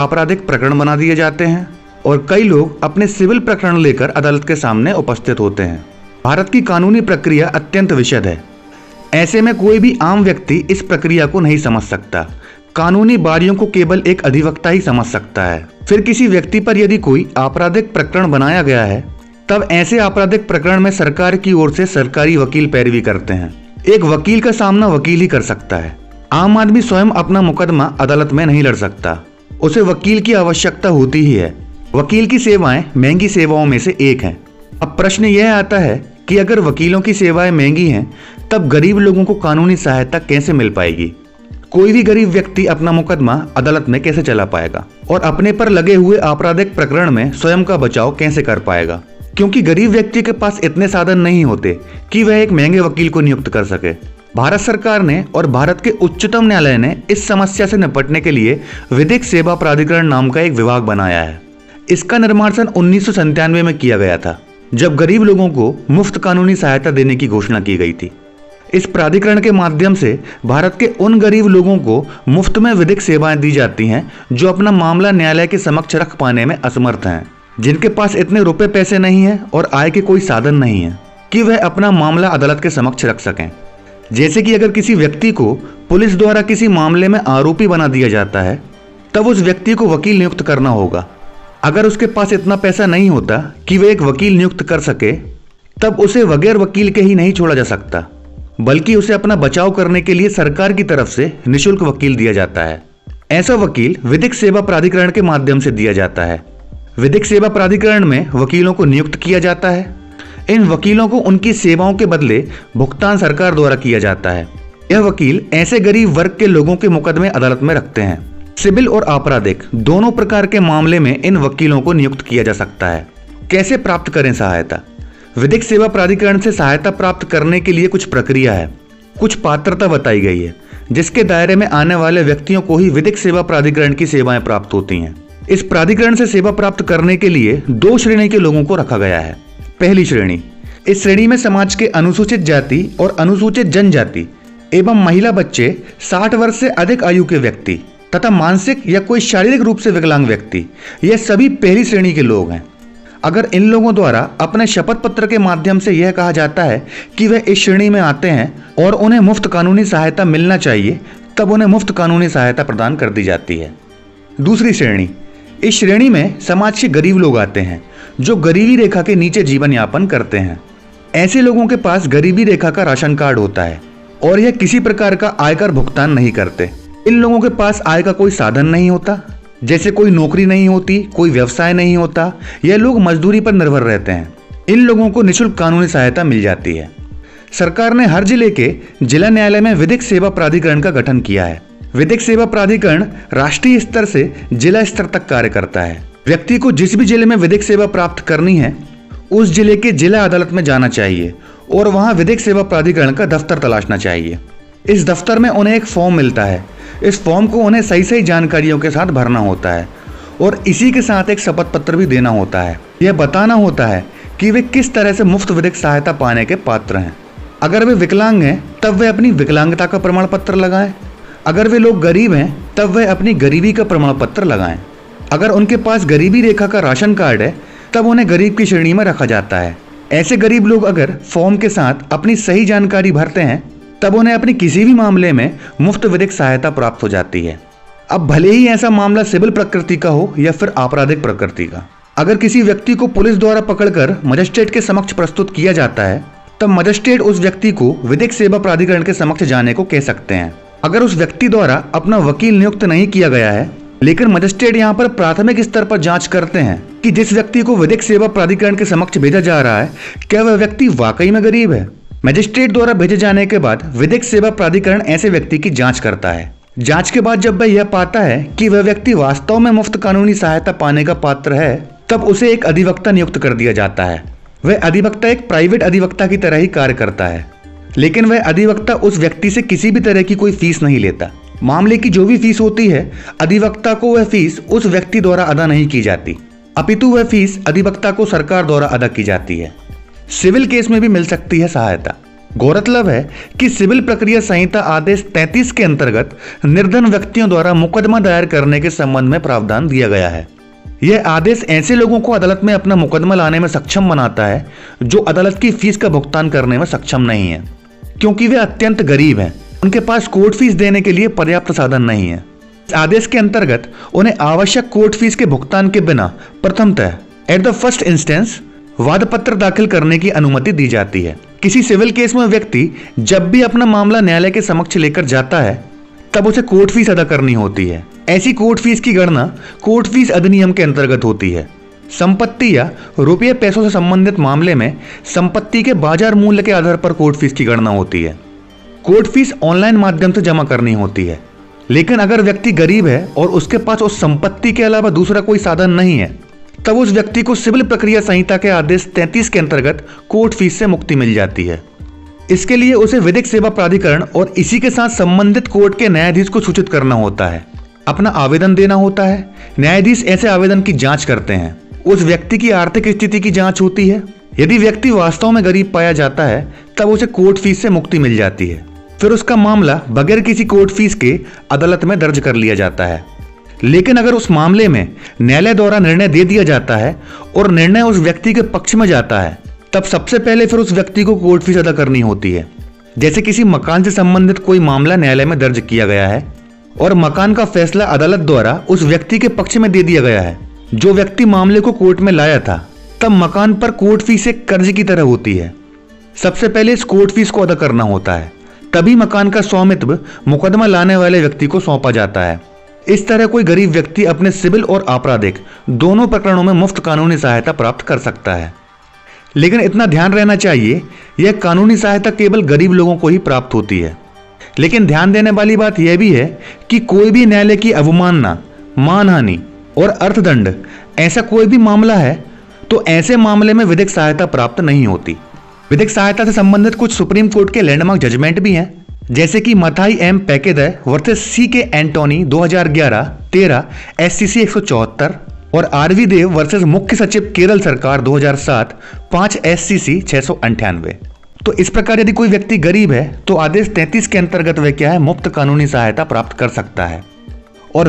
आपराधिक प्रकरण बना दिए जाते हैं और कई लोग अपने सिविल प्रकरण लेकर अदालत के सामने उपस्थित होते हैं। भारत की कानूनी प्रक्रिया अत्यंत विशद है। ऐसे में कोई भी आम व्यक्ति इस प्रक्रिया को नहीं समझ सकता। कानूनी बारियों को केवल एक अधिवक्ता ही समझ सकता है। फिर किसी व्यक्ति पर यदि कोई आपराधिक प्रकरण बनाया गया है, तब ऐसे आपराधिक प्रकरण में सरकार की ओर से सरकारी वकील पैरवी करते हैं। एक वकील का सामना वकील ही कर सकता है। आम आदमी स्वयं अपना मुकदमा अदालत में नहीं लड़ सकता, उसे वकील की आवश्यकता होती ही है। वकील की सेवाएं महंगी सेवाओं में से एक हैं। अब प्रश्न यह आता है कि अगर वकीलों की सेवाएं महंगी हैं, तब गरीब लोगों को कानूनी सहायता कैसे मिल पाएगी? कोई भी गरीब व्यक्ति अपना मुकदमा अदालत में कैसे चला पाएगा और अपने पर लगे हुए आपराधिक प्रकरण में स्वयं का बचाव कैसे कर पाएगा? क्योंकि गरीब व्यक्ति के पास इतने साधन नहीं होते कि वह एक महंगे वकील को नियुक्त कर सके। भारत सरकार ने और भारत के उच्चतम न्यायालय ने इस समस्या से निपटने के लिए विधिक सेवा प्राधिकरण नाम का एक विभाग बनाया है। इसका निर्माण सन 1997 में किया गया था, जब गरीब लोगों को मुफ्त कानूनी सहायता देने की घोषणा की गई थी। इस प्राधिकरण के माध्यम से भारत के उन गरीब लोगों को मुफ्त में विधिक सेवाएं दी जाती हैं जो अपना मामला न्यायालय के समक्ष रख पाने में असमर्थ हैं, जिनके पास इतने रुपए पैसे नहीं हैं और आय के कोई साधन नहीं है कि वह अपना मामला अदालत के समक्ष रख सकें। जैसे कि अगर किसी व्यक्ति को पुलिस द्वारा किसी मामले में आरोपी बना दिया जाता है, तब उस व्यक्ति को वकील नियुक्त करना होगा। अगर उसके पास इतना पैसा नहीं होता कि वह एक वकील नियुक्त कर सके, तब उसे बगैर वकील के ही नहीं छोड़ा जा सकता, बल्कि उसे अपना बचाव करने के लिए सरकार की तरफ से निःशुल्क वकील दिया जाता है। ऐसा वकील विधिक सेवा प्राधिकरण के माध्यम से दिया जाता है। विधिक सेवा प्राधिकरण में वकीलों को नियुक्त किया जाता है। इन वकीलों को उनकी सेवाओं के बदले भुगतान सरकार द्वारा किया जाता है। यह वकील ऐसे गरीब वर्ग के लोगों के मुकदमे अदालत में रखते हैं। सिविल और आपराधिक दोनों प्रकार के मामले में इन वकीलों को नियुक्त किया जा सकता है। कैसे प्राप्त करें सहायता? विधिक सेवा प्राधिकरण से सहायता प्राप्त करने के लिए कुछ प्रक्रिया है, कुछ पात्रता बताई गई है, जिसके दायरे में आने वाले व्यक्तियों को ही विधिक सेवा प्राधिकरण की सेवाएं प्राप्त होती हैं। इस प्राधिकरण से सेवा प्राप्त करने के लिए 2 श्रेणी के लोगों को रखा गया है। पहली श्रेणी, इस श्रेणी में समाज के अनुसूचित जाति और अनुसूचित जनजाति एवं महिला बच्चे, 60 वर्ष से अधिक आयु के व्यक्ति तथा मानसिक या कोई शारीरिक रूप से विकलांग व्यक्ति, यह सभी पहली श्रेणी के लोग हैं। अगर इन लोगों द्वारा अपने शपथ पत्र के माध्यम से यह कहा जाता है कि वे इस श्रेणी में आते हैं और उन्हें मुफ्त कानूनी सहायता मिलना चाहिए, तब उन्हें मुफ्त कानूनी सहायता प्रदान कर दी जाती है। दूसरी श्रेणी, इस श्रेणी में समाज के गरीब लोग आते हैं जो गरीबी रेखा के नीचे जीवन यापन करते हैं। ऐसे लोगों के पास गरीबी रेखा का राशन कार्ड होता है और यह किसी प्रकार का आयकर भुगतान नहीं करते। इन लोगों के पास आय का कोई साधन नहीं होता, जैसे कोई नौकरी नहीं होती, कोई व्यवसाय नहीं होता। यह लोग मजदूरी पर निर्भर रहते हैं। इन लोगों को निःशुल्क कानूनी सहायता मिल जाती है। सरकार ने हर जिले के जिला न्यायालय में विधिक सेवा प्राधिकरण का गठन किया है। विधिक सेवा प्राधिकरण राष्ट्रीय स्तर से जिला स्तर तक कार्य करता है। व्यक्ति को जिस भी जिले में विधिक सेवा प्राप्त करनी है, उस जिले के जिला अदालत में जाना चाहिए और वहां विधिक सेवा प्राधिकरण का दफ्तर तलाशना चाहिए। इस दफ्तर में उन्हें एक फॉर्म मिलता है। इस फॉर्म को उन्हें सही जानकारियों के साथ भरना होता है और इसी के साथ एक शपथ पत्र भी देना होता है। यह बताना होता है कि वे किस तरह से मुफ्त विधिक सहायता पाने के पात्र हैं। अगर वे विकलांग हैं, तब वे अपनी विकलांगता का प्रमाण पत्र लगाएं। अगर वे लोग गरीब हैं, तब वे अपनी गरीबी का प्रमाण पत्र लगाएं। अगर उनके पास गरीबी रेखा का राशन कार्ड है, तब उन्हें गरीब की श्रेणी में रखा जाता है। ऐसे गरीब लोग अगर फॉर्म के साथ अपनी सही जानकारी भरते हैं, तब उन्हें अपनी किसी भी मामले में मुफ्त विधिक सहायता प्राप्त हो जाती है। अब भले ही ऐसा मामला सिविल प्रकृति का हो या फिर आपराधिक प्रकृति का। अगर किसी व्यक्ति को पुलिस द्वारा पकड़कर मजिस्ट्रेट के समक्ष प्रस्तुत किया जाता है, तब मजिस्ट्रेट उस व्यक्ति को विधिक सेवा प्राधिकरण के समक्ष जाने को कह सकते हैं। अगर उस व्यक्ति द्वारा अपना वकील नियुक्त नहीं किया गया है, लेकिन मजिस्ट्रेट यहाँ पर प्राथमिक स्तर पर जांच करते हैं कि जिस व्यक्ति को विधिक सेवा प्राधिकरण के समक्ष भेजा जा रहा है, क्या वह व्यक्ति वाकई में गरीब है। मजिस्ट्रेट द्वारा भेजे जाने के बाद विधिक सेवा प्राधिकरण ऐसे व्यक्ति की जांच करता है। जांच के बाद जब वह यह पाता है कि वह व्यक्ति वास्तव में मुफ्त कानूनी सहायता पाने का पात्र है, तब उसे एक अधिवक्ता नियुक्त कर दिया जाता है। वह अधिवक्ता एक प्राइवेट अधिवक्ता की तरह ही कार्य करता है, लेकिन वह अधिवक्ता उस व्यक्ति से किसी भी तरह की कोई फीस नहीं लेता। मामले की जो भी फीस होती है, अधिवक्ता को वह फीस उस व्यक्ति द्वारा अदा नहीं की जाती, अपितु वह फीस अधिवक्ता को सरकार द्वारा अदा की जाती है। सिविल केस में भी मिल सकती है सहायता। गौरतलब है कि सिविल प्रक्रिया संहिता आदेश 33 के अंतर्गत निर्धन व्यक्तियों द्वारा मुकदमा दायर करने के संबंध में प्रावधान दिया गया है। यह आदेश ऐसे लोगों को अदालत में अपना मुकदमा लाने में सक्षम बनाता है जो अदालत की फीस का भुगतान करने में सक्षम नहीं है, क्योंकि वे अत्यंत गरीब हैं। उनके पास कोर्ट फीस देने के लिए पर्याप्त साधन नहीं है। इस आदेश के अंतर्गत उन्हें आवश्यक कोर्ट फीस के भुगतान के बिना प्रथमतः एट द फर्स्ट इंस्टेंस वाद पत्र दाखिल करने की अनुमति दी जाती है। किसी सिविल केस में व्यक्ति जब भी अपना मामला न्यायालय के समक्ष लेकर जाता है तब उसे कोर्ट फीस अदा करनी होती है। ऐसी कोर्ट फीस की गणना कोर्ट फीस अधिनियम के अंतर्गत होती है। संपत्ति या रुपये पैसों से संबंधित मामले में संपत्ति के बाजार मूल्य के आधार पर कोर्ट फीस की गणना होती है। कोर्ट फीस ऑनलाइन माध्यम से जमा करनी होती है, लेकिन अगर व्यक्ति गरीब है और उसके पास उस संपत्ति के अलावा दूसरा कोई साधन नहीं है तब उस व्यक्ति को सिविल प्रक्रिया संहिता के आदेश 33 के अंतर्गत कोर्ट फीस से मुक्ति मिल जाती है। इसके लिए उसे विधिक सेवा प्राधिकरण और इसी के साथ संबंधित कोर्ट के न्यायाधीश को सूचित करना होता है, अपना आवेदन देना होता है। न्यायाधीश ऐसे आवेदन की जांच करते हैं। उस व्यक्ति की आर्थिक स्थिति की जांच होती है। यदि व्यक्ति वास्तव में गरीब पाया जाता है तब उसे कोर्ट फीस से मुक्ति मिल जाती है। फिर उसका मामला बगैर किसी कोर्ट फीस के अदालत में दर्ज कर लिया जाता है। लेकिन अगर उस मामले में न्यायालय द्वारा निर्णय दे दिया जाता है और निर्णय उस व्यक्ति के पक्ष में जाता है तब सबसे पहले फिर उस व्यक्ति को कोर्ट फीस अदा करनी होती है। जैसे किसी मकान से संबंधित कोई मामला न्यायालय में दर्ज किया गया है और मकान का फैसला अदालत द्वारा उस व्यक्ति के पक्ष में दे दिया गया है। जो व्यक्ति मामले को कोर्ट में लाया था तब मकान पर कोर्ट फीस एक कर्ज की तरह होती है। सबसे पहले इस कोर्ट फीस को अदा करना होता है, तभी मकान का स्वामित्व मुकदमा लाने वाले व्यक्ति को सौंपा जाता है। इस तरह कोई गरीब व्यक्ति अपने सिविल और आपराधिक दोनों प्रकरणों में मुफ्त कानूनी सहायता प्राप्त कर सकता है। लेकिन इतना ध्यान रहना चाहिए, यह कानूनी सहायता केवल गरीब लोगों को ही प्राप्त होती है। लेकिन ध्यान देने वाली बात यह भी है कि कोई भी न्यायालय की अवमानना, मानहानि और अर्थदंड ऐसा कोई भी मामला है तो ऐसे मामले में विधिक सहायता प्राप्त नहीं होती। विधिक सहायता से संबंधित कुछ सुप्रीम कोर्ट के लैंडमार्क जजमेंट भी हैं, जैसे कि मथाई एम पैकेदय वर्सेस सी के एंटोनी 2011-13 SCC 174 और आरवी देव वर्सेस मुख्य सचिव केरल सरकार 2007 5 SCC 698। तो इस प्रकार यदि कोई व्यक्ति गरीब है तो आदेश 33 के अंतर्गत वह क्या है, मुफ्त कानूनी सहायता प्राप्त कर सकता है। और